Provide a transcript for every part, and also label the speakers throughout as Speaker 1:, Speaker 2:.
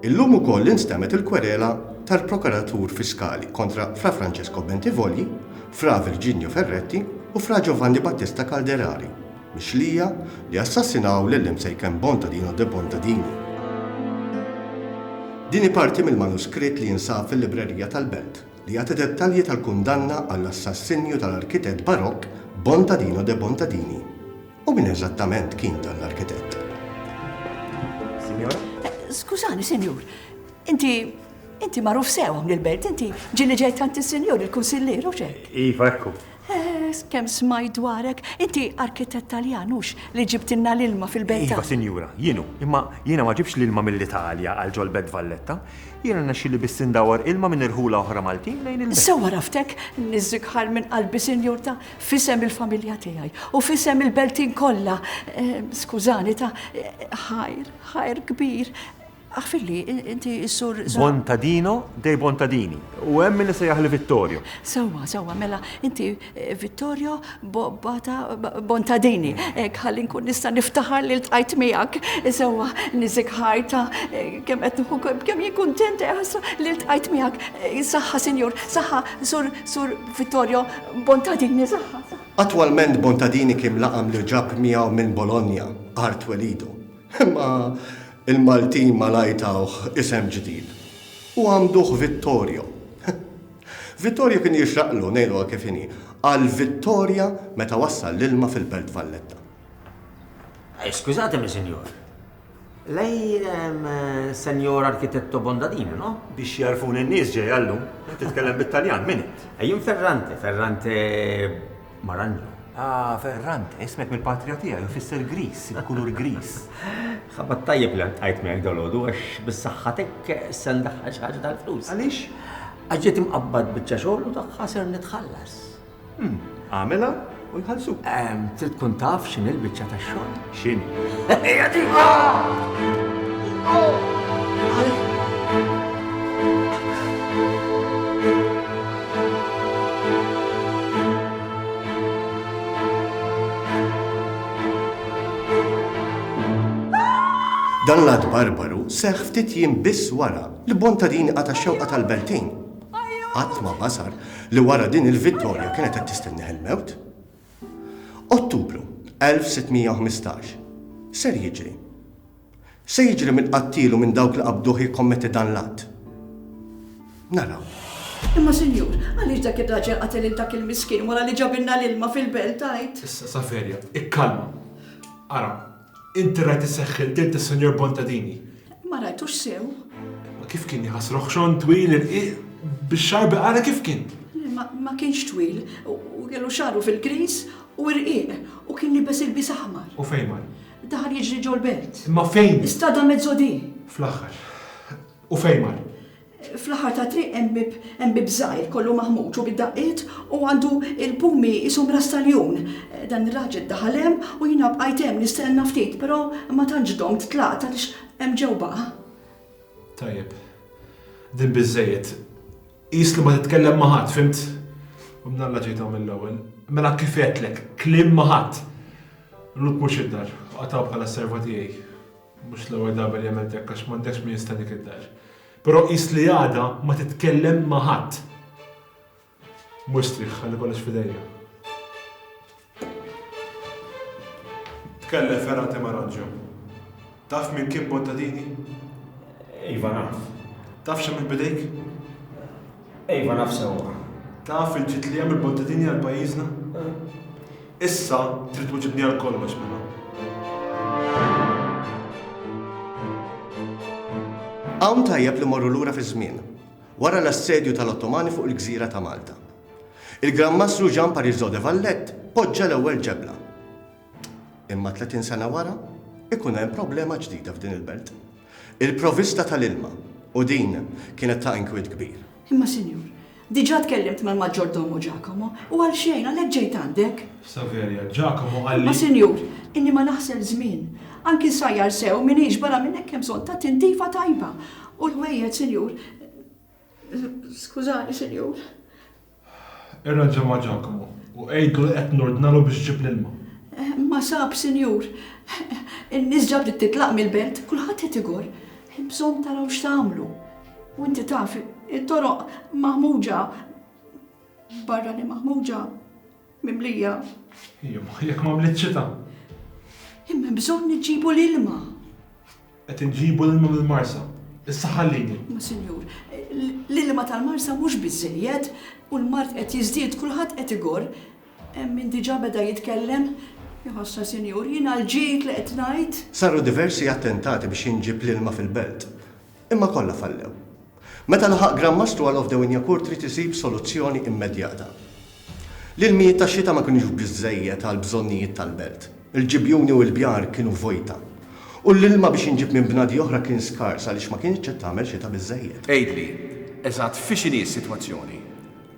Speaker 1: Illum ukoll instemet il-kwerela tal-Prokuratur Fiskali kontra Fra Francesco Bentivogli, Fra Virginio Ferretti u Fra Giovanni Battista Calderari, mixlija li assassinaw lill-imsejken Bontadino de Bontadini. Dini parti mill-manuskritt li jinsab fil-librerija tal-Belt li jagħti dettalji tal-kundanna għall-assassinju tal-arkitett barokk Bontadino de Bontadini. U min eżattament kien dan l-arkitett?
Speaker 2: Signora?
Speaker 3: Skużani, senjur, inti marruf sewa mill-belt, inti ġili ġejt tanti senjur il-konsilleru ġek.
Speaker 2: Iva, ekku.
Speaker 3: Kem smaj dwarek, inti arkitett Taljanux li ġibtinna l-ilma fil-belt.
Speaker 2: Iva, sinjura, imma jiena ma ġibx l-ilma mill-Italja għal ġol Belt Valletta, jiena naxxilli biss indawar ilma minn irħula oħra Maltin lejn il-belt.
Speaker 3: Sewa raftek, nizzikħar minn qalbi senjur ta' fisem il-familja tiegħi u fisem il-beltin kollha. Skużani ta' ħajr kbir. Aħfilli, inti s-sur...
Speaker 2: Bontadino dei Bontadini. U hemm min isejjaħli Vittorio.
Speaker 3: Sewa, mela, inti Vittorio Bontadini. Ħalli nkun nista' niftaħar li l-tqajt miegħek. Sewa, niżikħar ta' kemm qed nħu kemm jien kuntent li l-tqajt miegħek. Saħħa, sinjur, saħħa, sur Vittorio Bontadini, saħħa.
Speaker 1: Attwalment Bontadini kien laqam li ġab miegħu minn Bologna, Art Welidu. Imma il-Maltin ma lajtawh isem ġdid. U għamduh Vittorio. Vittorio kien jixraqlu ngħidu kif inhi għal Vittoria meta wassal l-ilma fil-Belt Valletta.
Speaker 4: Skużatemi, senjor. Lei senjor arkitetto Bontadini, no?
Speaker 2: Biex jarfun in-nies ġej għallum, titkellem bit-Taljan, min int?
Speaker 4: Ejjin Ferrante Marangio.
Speaker 2: Ferrante, ismek mill-patria tiegħi, jfisser gris, il-kulur gris.
Speaker 4: Ħabat tajjeb li għajt miegħek dolodu għax bis-saħħatek se ndaħħal xi ħaġa tal-flus.
Speaker 2: Għaliex?
Speaker 4: Ġiet imqabbad biċċa xogħol u daħħa ser nitħallas.
Speaker 2: Għamela u jħallsu.
Speaker 4: Trid tkun taf x'inhi l-biċċa tax-xogħol.
Speaker 2: X'inhi?
Speaker 1: Dan l-għad barbaru seħħ ftit jiem biss wara li Bontadini għata xewqa tal-Beltin. Qatt ma basar li wara din il-Vittoria kienet qed tistenneħ il-mewt. Ottubru 1615. Ser jiġri. Se jiġri minn qattilu minn dawk li qabduh jikkommetti dan l-att. Naraw.
Speaker 3: Imma senjur, għaliex dak ir-raġel qatel dak il-miskin wara li ġabilna l-ilma fil-belt tajt?
Speaker 5: Issa Saferja, ikkalma. Ara, inti rajt isseħħil tilt is-Senjor Bontadini.
Speaker 3: Ma rajtux sew.
Speaker 5: Ma kif kien jħassruh xon twil bix-xarbi ara kif kien?
Speaker 3: Ma kienx twil, u kellu xaru fil-gris u rqiq u kien libes il-bis aħmar.
Speaker 5: U fejn mar?
Speaker 3: Daħal jiġri ġol belt.
Speaker 5: Ma fejn?
Speaker 3: Istada mezzodi.
Speaker 5: Fl-aħħar. U fejn mar?
Speaker 3: Fl-aħħar ta' triq hemm bib żgħir kollu maħmuġ u bid-daqqiet u għandu il-pumi ishom rastaljun. Dan ir-raġel daħal hemm u jiena bqajt hemm nistenna ftit, però ma tantx domt tlaqt għaliex hemm ġewwa.
Speaker 5: Tajjeb. Din biżejjed. Qis li ma titkellem ma' ħadd, fimt? U mnalla ġejthom mill-ewwel. Mela kif għedlek, kliem ma' ħadd. Lut mhux id-dar, qataw bħala s-serva tiegħi. Mhux l-ewwel darba li għamilt hekk għax m'għandekx min jistennik id-dar. Però qis li għada ma titkellem ma' ħadd. Mhux triħ, ħalli kollox f'idejja. Tkellem Ferrante Marangio. Taf min kien Bontadini?
Speaker 4: Iva naf.
Speaker 5: Taf x'hemm bidejk?
Speaker 4: Iva naf sewwa.
Speaker 5: Taf il-ġit li għamil Bontadini għal pajjiżna? Issa trid tuġibni għal kollox minna.
Speaker 1: Hawn tajjeb li morru lura fi żmien, wara l-assedju tal-Ottomani fuq il-Gżira ta' Malta. Il-Grammastru Gian Parizzo de Vallett poġġa l-ewwel ġebla. Imma 30 sena wara, ikun hemm problema ġdida f'din il-belt. Il-provista tal-ilma u din kienet ta' inkwiet kbir.
Speaker 3: Imma Sinjur, diġà tkellimt mal-Maġġordomu Giacomo u għal xejn għalhekk ġejt għandek.
Speaker 5: Saverja, Giacomo
Speaker 3: Ma
Speaker 5: għalli.
Speaker 3: Sinjur, inni ma naħsel żmien. Anki sajjar sew minix barra minn hekk hemm bżonn ta' tintifa tajba. U l-wejjed, Sinjur. Skużani, Sinjur.
Speaker 5: Irraġa ma' Giacomo u għejdu li qed nordnalu biex ġib l-ilma.
Speaker 3: Ma sab, Sinjur. In-nies ġabdet titlaq mill-belt, kulħadd qed igor. Hemm bżonn taraw x'tagħmlu. U inti taf, it-toroq maħmuġa barra li maħmuġa mimlija.
Speaker 5: Jekk ma mlitxita.
Speaker 3: Imma bżonn niġġibu l-ilma.
Speaker 5: Qed inġibu l-ilma mill-Marsa. Issa ħallini.
Speaker 3: Ma Sinjur, l-ilma tal-Marsa mhux biżżejjed u l-mart qed jiżdied kulħadd qed igor. Hemm min diġà beda jitkellem. Joħossa Sinjur, jiena l-ġid li qed ngħid.
Speaker 1: Saru diversi attentati biex jinġib l-ilma fil-belt. Imma kollha fallew. Meta laħaq Grammastru għal of the Winjakur trid isib soluzzjoni immedjata. L-ilmijiet tax-xita ma kinux biżżejjed għal bżonnijiet tal-belt. Il-ġibjuni u l-bjar kienu vojta. U l-ilma biex jinġib minn bnadi oħra kien skars għaliex ma kienx qed tagħmel xita biżżejjed.
Speaker 6: Ejdli, eżatt fiex inhi s-sitwazzjoni.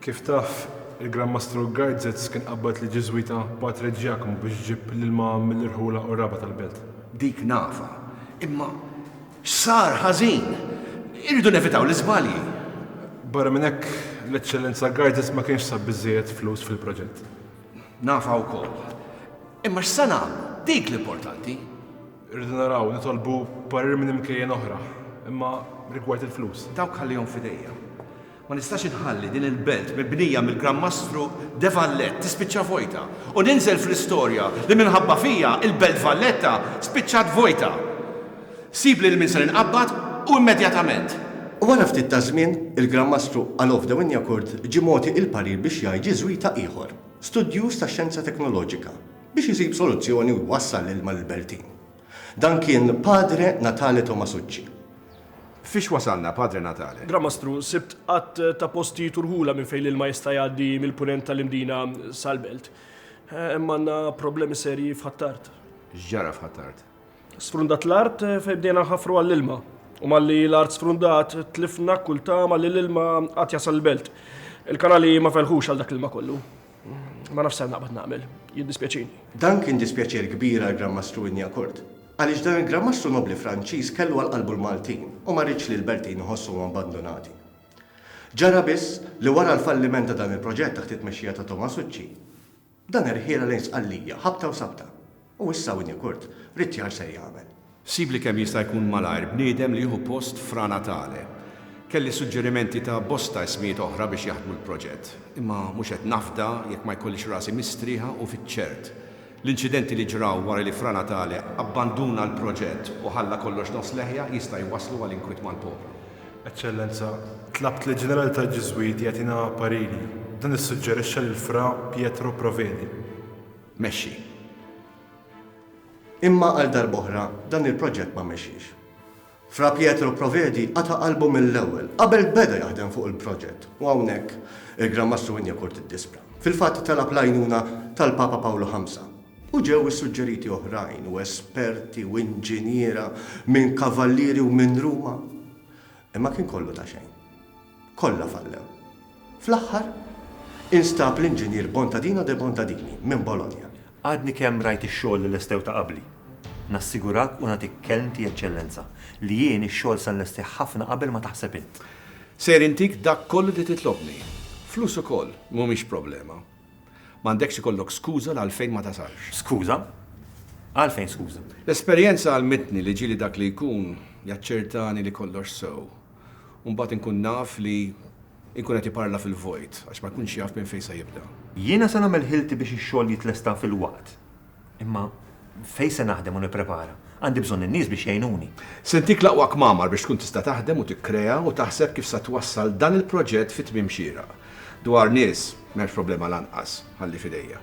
Speaker 5: Kif taf, il-Grammastru Gardzetz kien qabbad li ġiżwita Padre Giacomo biex ġib l-ilma mill-irħula u raba tal-belt.
Speaker 6: Dik nafa. Imma x'sar ħażin. Irridu nevitaw l-iżbalji.
Speaker 5: Barra minn hekk l-Eċċellenza Gardzetz ma kienx sab biżżejjed flus fil-proġett.
Speaker 6: Nafa wkoll. Imma x'sa nagħmlu? Dik l-importanti.
Speaker 5: Irridu naraw nitolbu parir minn imkejjen oħra, imma rigward il-flus.
Speaker 6: Dawk ħallihom fidejja. Ma nistax inħalli din il-belt mibnija mill-Grammastru de Vallett tispiċċa vojta. U ninżel fl-istorja li minħabba fija il-belt Valletta spiċċat vojta. Sib li l-minsar inqabbad u immedjatament.
Speaker 1: U wara ftit ta' żmien, il-Grammastru għal of the Winjakur ġimoti il-parir biex jgħid ġiżwita ieħor, studjuż ta' xjenza teknoloġika, biex isib soluzzjoni u jwassal l-ilma l-Beltin. Dan kien Padre Natale Tomasucci.
Speaker 6: Fiex wasalna, Padre Natale?
Speaker 7: Grammastru, sibt qatt ta' posti turħula minn fejn l-ilma jista' jgħaddi mill-punent tal-imdina sal-belt. Imma għandna problemi serji f'Ħattart.
Speaker 6: X'ġara f'Ħattart?
Speaker 7: Sfrundat l-art fejn bdejna nħaffru għall-ilma. U malli l-art sfrundat tlifna kulta malli l-ilma qatt jasal l-belt. Il-kanali ma felħux għal dak l-ilma kollu. Ma nafs naqbad nagħmel, jiddispjaċini.
Speaker 1: Dan kien dispjaċir kbir għal Grammastru Winjakur. Għaliex dan il-Grammastru nobli Franċiż kellu għal-qalbu l-Maltin u ma rridx li l-Beltin iħossuhom abbandonati. Ġara biss li wara l-falliment ta' dan il-proġett taħt it-tmexxija ta' Tomasucci, dan irħiela lejn sqallija ħabta u sabta. U issa Winjakur rid jar se jagħmel.
Speaker 6: Sib li kemm jista' jkun malajr bniedem li jieħu post Fra Natale. Kelli suġġerimenti ta' bosta ismijiet oħra biex jaħdmu l-proġett. Imma mhux qed nafda jekk ma jkollix rasi mistrieħa u fiċ-ċert. L-inċidenti li ġraw wara li Fra Natale abbanduna l-proġett u ħalla kollox nos leħja jista' jwasslu għal inkwit mal-poplu.
Speaker 5: Eċċellenza, tlabt li ġenerali tal-Ġiżwiti jagħtina pariri. Dan issuġġerixxa lil Fra Pietro Provedi.
Speaker 6: Mexxi.
Speaker 1: Imma għal darb'oħra dan il-proġett ma mexxix. Fra Pietro Provedi għata qalbu mill-ewwel qabel beda jaħdem fuq il-proġett u hawnhekk il-Grammastru Winjakur tiddispra. Fil-fatt talab l-għajnuna tal-Papa Pawlu V. U ġew is-suġġeriti oħrajn u esperti u inġiniera minn kavallieri u minn Ruma. Imma kien kollu ta' xejn. Kollha fallew. Fl-aħħar instab l-inġinier Bontadino de Bontadini minn Bologna.
Speaker 2: Għadni kemm rajt ix-xogħol li l-estew ta' qabli. Nassigurak u nagħtik kelmti eċċellenza li jien ix-xogħol sal-lesti ħafna qabel ma taħseb int.
Speaker 6: Ser intik dak kollu li titlobni. Flus ukoll mhumiex problema. M'għandekx ikollok skuża għalfejn ma tasalx.
Speaker 2: Skuża? Għalfejn skuża?
Speaker 6: L-esperjenza għalmitni li ġili dak li jkun jaċċertani li kollox sew. Mbagħad inkun naf li inkun qed iparla fil-vojt għax ma jkunx jaf minn fejn se jibda.
Speaker 2: Jiena se nagħmel ħilti biex ix-xogħol jitlesta fil-waqt. Imma fejn se naħdem u nipprepara? Għandi bżonn in-nies biex jgħinuni.
Speaker 6: Sentik laqwa kmamar biex tkun tista' taħdem u tikkrea u taħseb kif se twassal dan il-proġett fit-tmiem xieraq. Dwar nies m'hemmx problema lanqas, ħalli fidejja.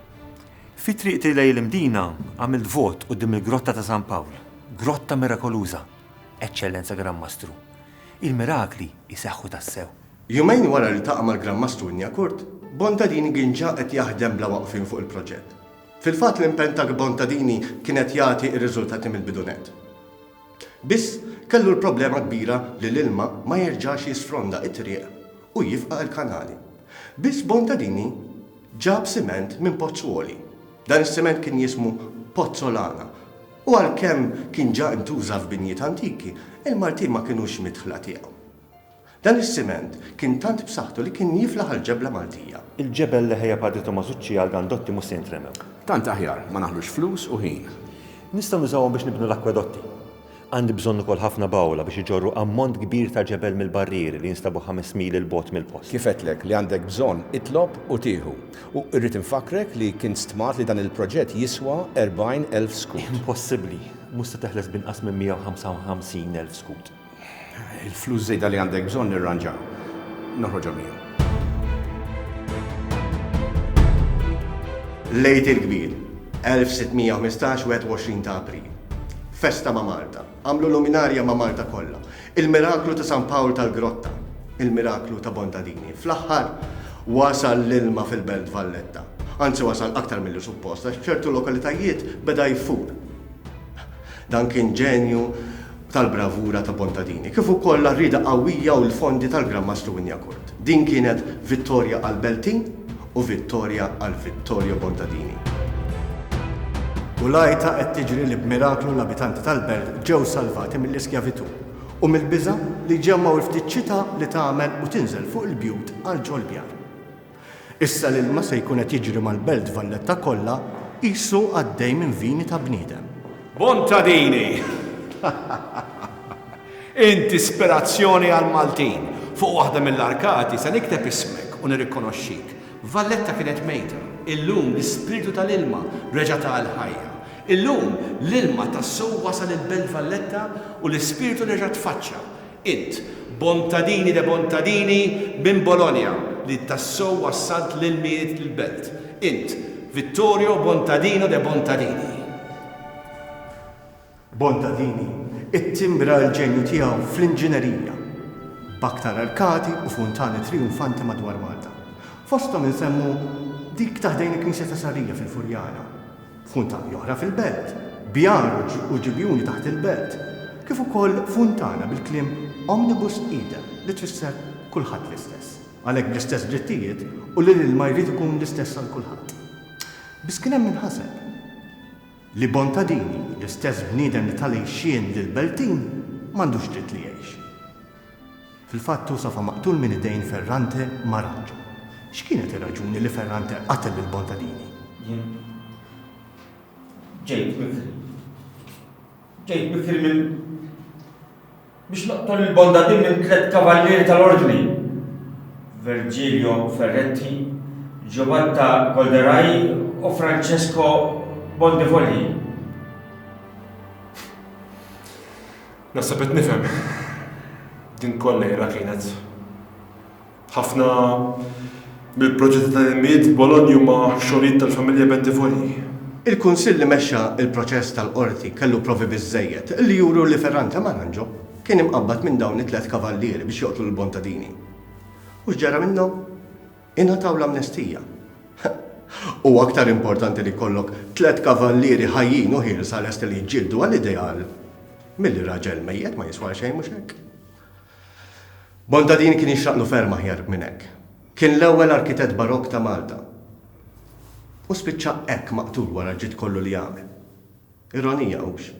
Speaker 2: Fit-triq tilej l-imdina għamilt vot quddiem il-Grotta ta' San Pawl. Grotta mirakoluża. Eċċellenza Grammastru. Il-mirakli jseħħu tassew.
Speaker 1: Jumejn wara li taqa' mal-Grammastru Winjakur, Bontadini ginġa qed jaħdem bla waqfin fuq il-proġett. Fil-fatt l-impenn ta' Bontadini kienet jagħti r-riżultati mill-bidunet. Biss kellu l-problema kbira li l-ilma ma jerġax jisfronda it-triq u jifqa' il-kanali. Biss Bontadini ġab siment minn Pozzuoli. Dan is-siment kien jismu Pozzolana. U għalkemm kien ġa intuża f'binjiet antiki, il-Maltin ma kinux midħla tiegħu. Dan is-siment kien tant b'saħħtu li kien jiflaħ għal-ġebla Maltija.
Speaker 2: Il-ġebel li ħejja Padri Tomasucci għal Gandotti mhux se jintremew.
Speaker 6: Tant aħjar, ma naħlux flus u ħin.
Speaker 2: Nistgħu nużawhom biex nibnu l-akwedotti. Għandi bżonn ukoll ħafna bawla biex iġorru ammont kbir ta' ġebel mill-barrieri li jinstabu 5 mil il-bot mill-post.
Speaker 6: Kifetlek li għandek bżonn itlob u tieħu. U irrid infakrek li kien stmat li dan il-proġett jiswa 40,000 skut.
Speaker 2: Impossibbli, mhux se teħles binqas minn 155,000 skut.
Speaker 6: Il-flus żejda li għandek bżonn nirranġaw. Noħroġu miegħu.
Speaker 1: Lejt il-kbir, 1615-21 ta' April. Festa ma' Malta, għamlu luminarja ma' Malta kollha. Il-miraklu ta' San Pawl tal-Grotta, il-miraklu ta' Bontadini. Fl-aħħar wasal l-ilma fil-Belt Valletta. Anzi wasal aktar mill-li supposta, ċertu lokalitajiet beda jfur. Dan kien ġenju tal-bravura ta' Bontadini, kif ukoll l-rida qawwija u l-fondi tal-Gran Mastru Injakurt. Din kienet vittorja għal Beltin u vittorja għal Vittorio Bontadini. U lajta qed tiġri li b'miraklu l-abitanti tal-belt ġew salvati mill-iskjavitu u mill-biża li ġemmaw ftit ċita li tagħmel u tinżel fuq il-bjut għal ġolbjar. Issa l-ilma se jkun qed jiġri mal-Belt Valletta kollha qisu għaddej minn vini ta' bniedem.
Speaker 6: Bontadini! Inti ispirazzjoni għal Maltin. Fuq waħda mill-arkati se nikteb ismek u nirrikonoxxik. Valletta kienet mejta. Illum l-ispiritu tal-ilma reġa' tal-ħajja. Illum l-ilma tassew wasal il-Belt Valletta u l-ispiritu reġa' tfaċċa. Int, Bontadini de Bontadini minn Bologna li tassew wassalt l-ilmijiet l-belt. Int, Vittorio Bontadino de Bontadini.
Speaker 1: Bontadini it-timbra l-ġenju tiegħu fl-inġinerija, b'aktar arkati u funtani triumfanti madwar Malta. Fosthom insemmu dik taħdejn il-Knisja ta' Sarija fil-Furjana, funtani oħra fil-belt, bjar u ġibjuni taħt il-belt, kif ukoll funtana bil-kliem omnibus idem li tfisser kulħadd l-istess, għalhekk bl-istess drittijiet u li l-ilma jrid ikun l-istess għal kulħadd. Biss kien hemm inħaseb li Bontadini, l-istess bniedem li tal-għixien lill-Beltin, m'għandux dritt li jgħix. Fil-fatt safa maqtul minn idejn Ferrante Maranġo. X'kienet ir-raġuni li Ferrante qatel lil Bontadini?
Speaker 4: Ġejt bikri minn biex noqtol il-Bontadini minn 3 kavallieri tal-Ordni. Virgilio Ferretti, Giobatta Golderai u Francesco Bondevoli.
Speaker 5: Nasabet nifhem. Din kollha kienet. Ħafna mill-proġetti tal-ilmijiet Bologna huma xogħlijiet tal-familja Bondevoli.
Speaker 1: Il-Kunsill li mexxa il-proċess tal-qorti kellu provi biżżejjed li juru li Ferrante Maranġo kien imqabbad minn dawn it-3 kavallieri biex joqtlu l-Bontadini. U x'ġara minnhom? Ingħataw l-amnestija. U aktar importanti li kollok 3 kavallieri ħajjin u ħielsa lesti li jġildu għall-ideal milli raġel mejjed ma jiswa xejn mhux hekk. Bontadini kien jixraqlu ferm aħjar minn hekk. Kien l-ewwel arkitett barokk ta' Malta. U spiċċa hekk maqtul wara ġid kollu li jagħmel. Ironija hux.